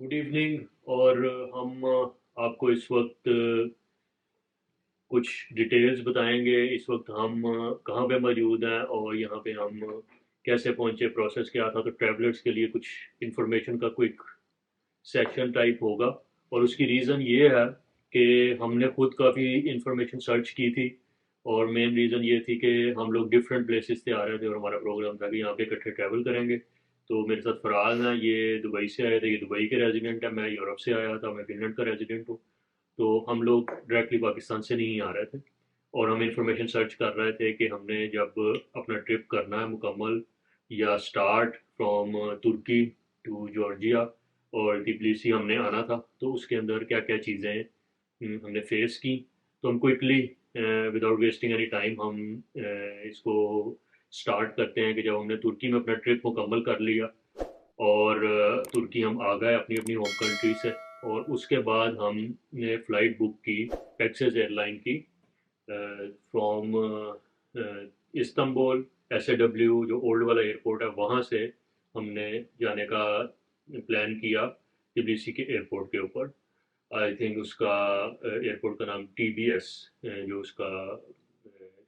Good evening. और हम आपको इस वक्त कुछ डिटेल्स बताएंगे। इस वक्त हम कहाँ पे मौजूद हैं और यहाँ पे हम कैसे पहुँचे, प्रोसेस क्या था। तो ट्रैवलर्स के लिए कुछ इंफॉर्मेशन का क्विक सेक्शन टाइप होगा। और उसकी रीज़न ये है कि हमने खुद काफ़ी इंफॉर्मेशन सर्च की थी। और मेन रीज़न ये थी कि हम लोग डिफरेंट प्लेसेस से आ रहे थे और हमारा प्रोग्राम था कि यहाँ पे इकट्ठे ट्रैवल करेंगे। तो मेरे साथ फराज हैं, ये दुबई से आए थे, ये दुबई के रेजिडेंट है। मैं यूरोप से आया था, मैं फिनलैंड का रेजिडेंट हूँ। तो हम लोग डायरेक्टली पाकिस्तान से नहीं आ रहे थे। और हम इंफॉर्मेशन सर्च कर रहे थे कि हमने जब अपना ट्रिप करना है मुकम्मल, या start from Turkey to Georgia और तबिलिसी हमने आना था, तो उसके अंदर क्या क्या चीज़ें हमने फेस की। तो हम quickly without wasting any time हम इसको स्टार्ट करते हैं कि जब हमने तुर्की में अपना ट्रिप मुकम्मल कर लिया और तुर्की हम आ गए अपनी अपनी होम कंट्री से। और उसके बाद हमने फ़्लाइट बुक की टेक्सास एयरलाइन की फ्रॉम इस्तांबुल, एसएडब्ल्यू जो ओल्ड वाला एयरपोर्ट है वहाँ से हमने जाने का प्लान किया तबिलिसी के एयरपोर्ट के ऊपर। आई थिंक उसका एयरपोर्ट का नाम टीबीएस जो उसका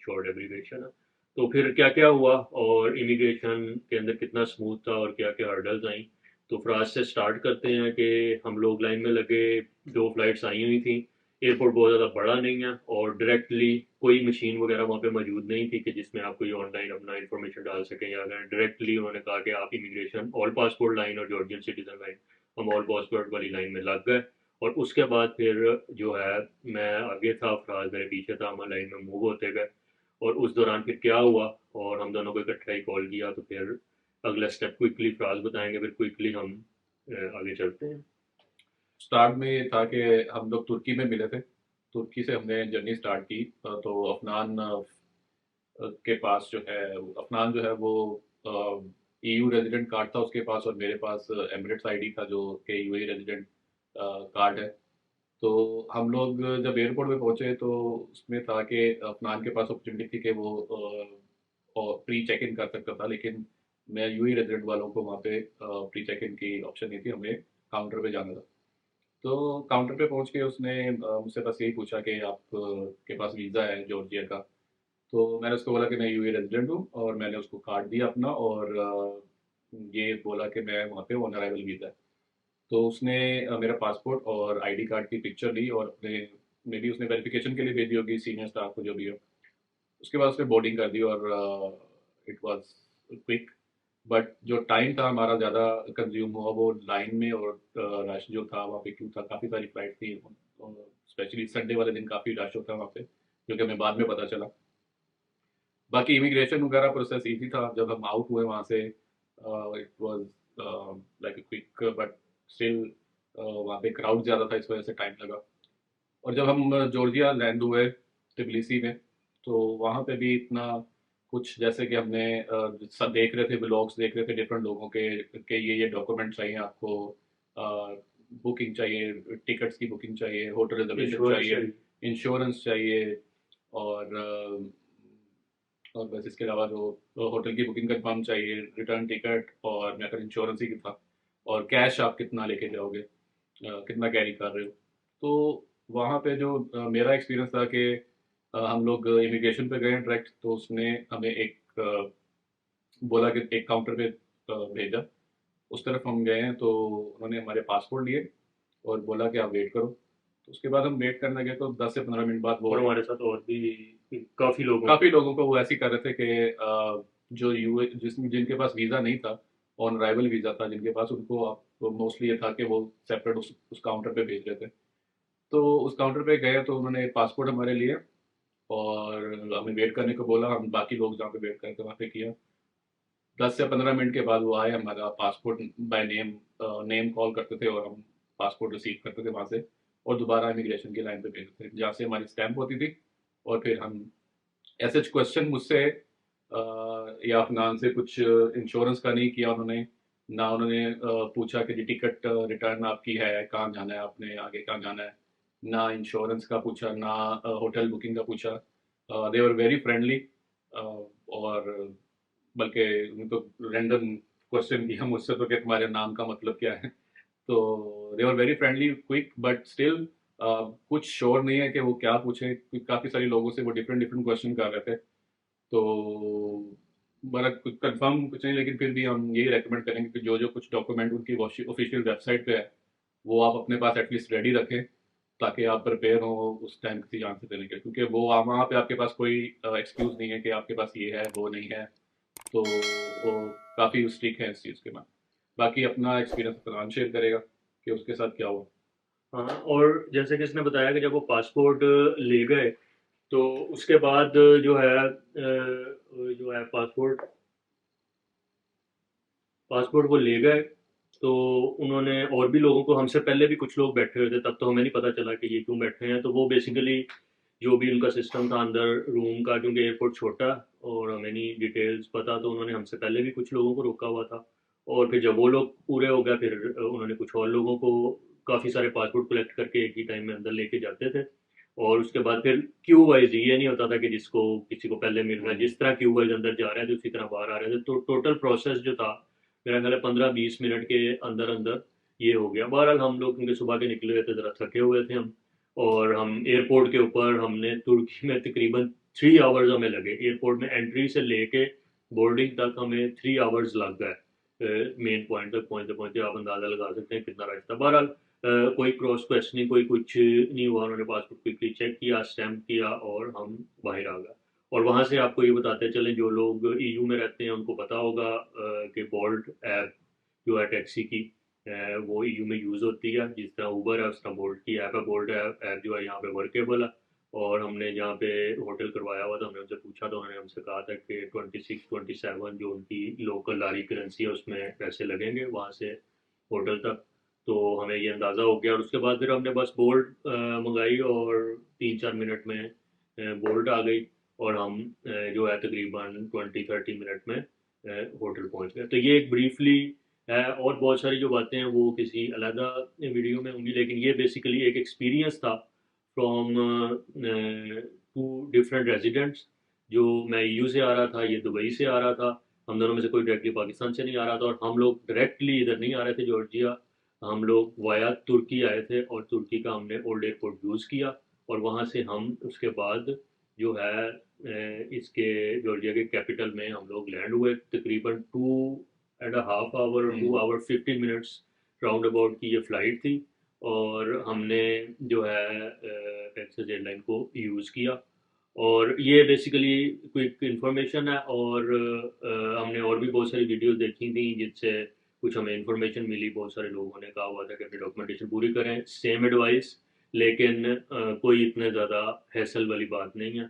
शॉर्ट एब्रीवेशन है। तो फिर क्या क्या हुआ और इमिग्रेशन के अंदर कितना स्मूथ था और क्या क्या हर्डल्स आई। तो फराज से स्टार्ट करते हैं कि हम लोग लाइन में लगे। दो फ्लाइट्स आई हुई थी। एयरपोर्ट बहुत ज़्यादा बड़ा नहीं है और डायरेक्टली कोई मशीन वगैरह वहाँ पे मौजूद नहीं थी कि जिसमें आप कोई ऑनलाइन अपना इन्फॉर्मेशन डाल सकें। या अगर डायरेक्टली उन्होंने कहा कि आप इमिग्रेशन ऑल पासपोर्ट लाइन और जॉर्जियन सिटीजन लाइन, हम ऑल पासपोर्ट वाली लाइन में लग गए। और उसके बाद फिर जो है, मैं आगे था, फराज मेरे पीछे था, हम लाइन में मूव होते गए। और उस दौरान फिर क्या हुआ और हम दोनों को इकट्ठा ही कॉल किया। तो फिर अगला स्टेप क्विकली फराज बताएंगे, फिर क्विकली हम आगे चलते हैं। स्टार्ट में ये था कि हम लोग तुर्की में मिले थे। तुर्की से हमने जर्नी स्टार्ट की। तो अफनान के पास जो है, अफनान जो है वो ईयू रेजिडेंट कार्ड था उसके पास, और मेरे पास एमिरेट्स आईडी था जो कि यूएई रेजिडेंट कार्ड है। तो हम लोग जब एयरपोर्ट पे पहुंचे तो उसमें था कि अफनान के पास अपॉर्चुनिटी थी कि वो प्री चेक इन कर सकता था, लेकिन मैं यूएई रेजिडेंट वालों को वहाँ पे प्री चेक इन की ऑप्शन नहीं थी, हमें काउंटर पे जाना था। तो काउंटर पे पहुंच के उसने मुझसे बस यही पूछा कि आप के पास वीज़ा है जॉर्जिया का। तो मैंने उसको बोला कि मैं यूए रेजिडेंट हूँ, और मैंने उसको कार्ड दिया अपना, और ये बोला कि मैं वहाँ पे ऑन अराइवल वीज़ा है। तो उसने मेरा पासपोर्ट और आईडी कार्ड की पिक्चर ली, और अपने मे बी उसने वेरिफिकेशन के लिए भेजी होगी सीनियर स्टाफ को जो भी हो। उसके बाद उसने बोर्डिंग कर दी, और इट वाज क्विक। बट जो टाइम था हमारा ज़्यादा कंज्यूम हुआ वो लाइन में, और रश जो था वहाँ पे क्यों था, काफ़ी सारी फ्लाइट थी। स्पेशली संडे वाले दिन काफ़ी रश होता है वहाँ पे, जो कि हमें बाद में पता चला। बाकी इमिग्रेशन वगैरह प्रोसेस इजी था जब हम आउट हुए वहाँ से। It was like quick, but still वहाँ पे क्राउड ज़्यादा था, इस वजह से टाइम लगा। और जब हम जॉर्जिया लैंड हुए तबिलिसी में, तो वहाँ पे भी इतना कुछ, जैसे कि हमने सब देख रहे थे, ब्लॉग्स देख रहे थे डिफरेंट लोगों के कि ये डॉक्यूमेंट चाहिए आपको, बुकिंग चाहिए, टिकट्स की बुकिंग चाहिए, होटल रिजर्वेशन इंश्योरेंस चाहिए, चाहिए। इंश्योरेंस चाहिए, और और बस इसके अलावा जो होटल की बुकिंग कंफर्म चाहिए, रिटर्न टिकट, और मेरा इंश्योरेंस ही था, और कैश आप कितना लेके जाओगे, कितना कैरी कर रहे हो। तो वहाँ पे जो मेरा एक्सपीरियंस था कि हम लोग इमिग्रेशन पे गए डायरेक्ट, तो उसने हमें एक बोला कि एक काउंटर पे भेजा। उस तरफ हम गए हैं तो उन्होंने हमारे पासपोर्ट लिए और बोला कि आप वेट करो। तो उसके बाद हम वेट करने गए, तो 10 से 15 मिनट बाद वो और हमारे साथ और भी काफ़ी लोगों काफी को। लोगों को वो ऐसे ही कर रहे थे कि जो यूए जिनके पास वीजा नहीं था, ऑन अराइवल वीजा था जिनके पास, उनको मोस्टली ये था कि वो सेपरेट उस काउंटर पे भेज रहे थे। तो उस काउंटर पे गए तो उन्होंने पासपोर्ट हमारे लिए, और हमें वेट करने को बोला। हम बाकी लोग जहाँ पे वेट करते वहाँ पे किया। 10 से 15 मिनट के बाद वो आए, हमारा passport by name name call करते थे, और हम पासपोर्ट रिसीव करते थे वहाँ से, और दोबारा इमिग्रेशन की लाइन पे भेजते थे जहाँ से हमारी स्टैंप होती थी। और फिर हम ऐसे क्वेश्चन मुझसे या अफनान से कुछ इंश्योरेंस का नहीं किया उन्होंने। ना उन्होंने पूछा कि जी टिकट रिटर्न आपकी है, कहाँ जाना है आपने, आगे कहाँ जाना है। ना इंश्योरेंस का पूछा, ना होटल बुकिंग का पूछा। दे वर वेरी फ्रेंडली। और बल्कि उनको रैंडम क्वेश्चन किया मुझसे तो कि तुम्हारे नाम का मतलब क्या है। तो they were very friendly, quick, but still कुछ श्योर नहीं है कि वो क्या पूछे, काफ़ी सारे लोगों से वो डिफरेंट डिफरेंट क्वेश्चन कर रहे थे। तो बड़ा कुछ कंफर्म कुछ नहीं, लेकिन फिर भी हम यही रेकमेंड करेंगे कि जो जो कुछ डॉक्यूमेंट उनकी ऑफिशियल वेबसाइट पे है वो आप अपने पास एटलीस्ट रेडी रखें, ताकि आप प्रिपेयर हो उस टाइम किसी आंसर देने के, क्योंकि वो वहाँ पे आपके पास कोई एक्सक्यूज नहीं है कि आपके पास ये है वो नहीं है। तो वो काफ़ी स्ट्रिक्ट है इस चीज़ के बाद। बाकी अपना एक्सपीरियंस फरहान शेयर करेगा कि उसके साथ क्या हुआ। हाँ, और जैसे कि इसने बताया कि जब वो पासपोर्ट ले गए तो उसके बाद जो है पासपोर्ट वो ले गए। तो उन्होंने और भी लोगों को, हमसे पहले भी कुछ लोग बैठे हुए थे, तब तो हमें नहीं पता चला कि ये क्यों बैठे हैं। तो वो बेसिकली जो भी उनका सिस्टम था अंदर रूम का, क्योंकि एयरपोर्ट छोटा और हमें नहीं डिटेल्स पता, तो उन्होंने हमसे पहले भी कुछ लोगों को रोका हुआ था। और फिर जब वो लोग पूरे हो गए, फिर उन्होंने कुछ और लोगों को, काफ़ी सारे पासपोर्ट कलेक्ट करके एक ही टाइम में अंदर लेके जाते थे। और उसके बाद फिर क्यू वाइज, ये नहीं होता था कि जिसको किसी को पहले मिल रहा है, जिस तरह क्यू वाइज अंदर जा रहे थे उसी तरह बाहर आ रहे थे। तो टोटल प्रोसेस जो था, मेरा ख्याल है 15-20 मिनट के अंदर अंदर ये हो गया। बहरहाल हम लोग क्योंकि सुबह के निकले हुए थे, ज़रा थके हुए थे हम, और हम एयरपोर्ट के ऊपर, हमने तुर्की में तकरीबन 3 आवर्स हमें लगे। एयरपोर्ट में एंट्री से लेके बोर्डिंग तक हमें 3 आवर्स लग गए। मेन पॉइंट तक पहुंचते पहुंचते आप अंदाज़ा लगा सकते हैं कितना रास्ता। बहरहाल कोई क्रॉस क्वेश्चनिंग, कोई कुछ नहीं हुआ। उन्होंने पासपोर्ट क्विकली चेक किया, स्टैम्प किया, और हम बाहर आ गए। और वहाँ से आपको ये बताते चलें, जो लोग ईयू में रहते हैं उनको पता होगा कि बोल्ट ऐप जो है टैक्सी की, वो ईयू में यूज़ होती है। जिस तरह ऊबर है उस तरह बोल्ट की ऐप है। बोल्ट ऐप जो है यहाँ पे वर्केबल है। और हमने जहाँ पे होटल करवाया हुआ था, हमने उनसे पूछा, तो उन्होंने हमसे कहा था कि 26-27 जो उनकी लोकल लारी करेंसी है उसमें पैसे लगेंगे वहाँ से होटल तक। तो हमें ये अंदाज़ा हो गया। और उसके बाद फिर हमने बस बोल्ट मंगाई, और 3-4 मिनट में बोल्ट आ गई। और हम जो है तकरीबन 20-30 मिनट में होटल पहुंच गए। तो ये एक ब्रीफली है, और बहुत सारी जो बातें हैं वो किसी अलहदा वीडियो में होंगी, लेकिन ये बेसिकली एक एक्सपीरियंस था फ्रॉम टू डिफरेंट रेजिडेंट्स। जो मैं ईयू से आ रहा था, ये दुबई से आ रहा था। हम दोनों में से कोई डायरेक्टली पाकिस्तान से नहीं आ रहा था, और हम लोग डायरेक्टली इधर नहीं आ रहे थे जॉर्जिया। हम लोग वाया तुर्की आए थे, और तुर्की का हमने ओल्ड एयरपोर्ट यूज़ किया। और वहाँ से हम उसके बाद जो है इसके जॉर्जिया के कैपिटल में हम लोग लैंड हुए। तकरीबन 2.5 hour, 2 hour 15 minutes round about की ये फ़्लाइट थी। और हमने जो है टेक्सास एयरलाइन को यूज़ किया। और ये बेसिकली क्विक इन्फॉर्मेशन है। और हमने और भी बहुत सारी वीडियोस देखी थी जिससे कुछ हमें इन्फॉर्मेशन मिली। बहुत सारे लोगों ने कहा हुआ था कि अपनी डॉक्यूमेंटेशन पूरी करें, सेम एडवाइस, लेकिन कोई इतने ज़्यादा हैसल वाली बात नहीं है।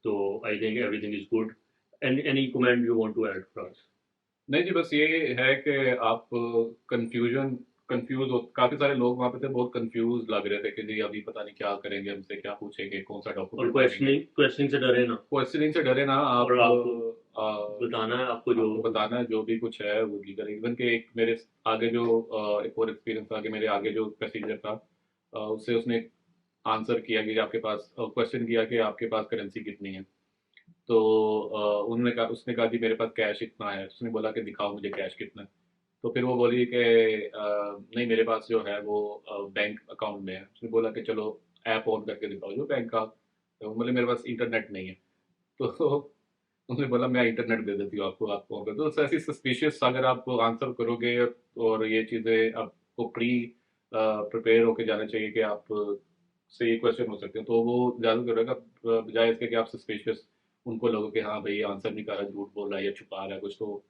तो I think everything is good. Any comment you want to add for? नहीं जी, बस ये है कि आप कंफ्यूजन कंफ्यूज हो, काफी सारे लोग वहां पे थे, बहुत कंफ्यूज लग रहे थे कि जी अभी पता नहीं क्या करेंगे, हमसे क्या पूछेंगे, कौन सा और डॉक्यूमेंट मांगेंगे। क्वेश्चनिंग क्वेश्चनिंग से डरे ना। क्वेश्चनिंग से डरे ना आप। और आपको बताना है, आपको जो आपको बताना है जो भी कुछ है वो लीगल। इवन के एक मेरे आगे जो एक और एक्सपीरियंस था कि मेरे आगे जो पैसेंजर था, उससे उसने आंसर किया कि आपके पास, क्वेश्चन किया कि आपके पास करेंसी कितनी है। तो उन्होंने कहा, उसने कहा जी मेरे पास कैश इतना है। उसने बोला कि दिखाओ मुझे कैश कितना है। तो फिर वो बोली कि नहीं मेरे पास जो है वो बैंक अकाउंट में है। उसने बोला कि चलो ऐप ऑन करके दिखाओ जो बैंक का। तो बोले मेरे पास इंटरनेट नहीं है। तो उन्होंने बोला मैं इंटरनेट दे देती हूँ आपको, आप ऑन कर दो। तो ऐसी सस्पिशियस अगर आप आंसर करोगे, और ये चीज़ें आपको प्री प्रिपेयर होके जाना चाहिए कि आप से ये क्वेश्चन हो सकते हैं, तो वो ज़्यादा करेगा बजाय इसके कि आप सस्पिशियस उनको लोगों के हाँ भाई आंसर नहीं कर रहा, झूठ बोल रहा है या छुपा रहा है कुछ। तो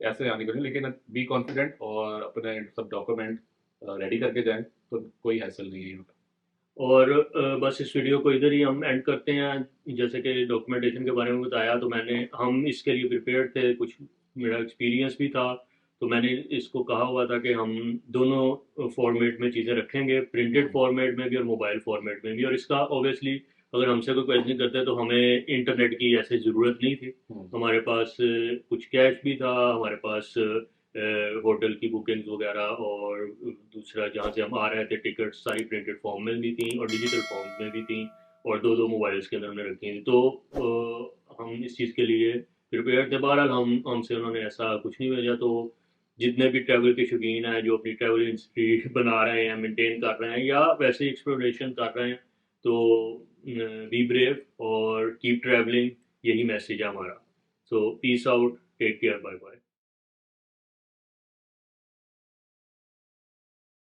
ऐसे आने करें, लेकिन बी कॉन्फिडेंट और अपने सब डॉक्यूमेंट रेडी करके जाएं, तो कोई हैसल नहीं है यहाँ पे। और बस इस वीडियो को इधर ही हम एंड करते हैं। जैसे कि डॉक्यूमेंटेशन के बारे में बताया, तो हम इसके लिए प्रिपेयर्ड थे, कुछ मेरा एक्सपीरियंस भी था। तो मैंने इसको कहा हुआ था कि हम दोनों फॉर्मेट में चीज़ें रखेंगे, प्रिंटेड हम्म, फॉर्मेट में भी और मोबाइल फॉर्मेट में भी। और इसका ऑब्वियसली अगर हमसे कोई क्वेश्चन करते हैं तो हमें इंटरनेट की ऐसे ज़रूरत नहीं थी। हम्म, हमारे पास कुछ कैश भी था, हमारे पास होटल की बुकिंग्स वगैरह, और दूसरा जहाँ से हम आ रहे थे टिकट सारी प्रिंटेड फॉर्म में भी थी और डिजिटल फॉर्म में भी थी। और दो दो मोबाइल्स के अंदर हमने रखी थी। तो हम इस चीज़ के लिए प्रिपेयर थे। बहरहाल हमसे उन्होंने ऐसा कुछ नहीं भेजा। तो जितने भी ट्रैवल के शौकीन हैं, जो अपनी ट्रैवल हिस्ट्री बना रहे हैं, मेंटेन कर रहे हैं, या वैसे एक्सप्लोरेशन कर रहे हैं, तो बी ब्रेव और कीप ट्रैवलिंग, यही मैसेज है हमारा। So peace out, take care, bye bye.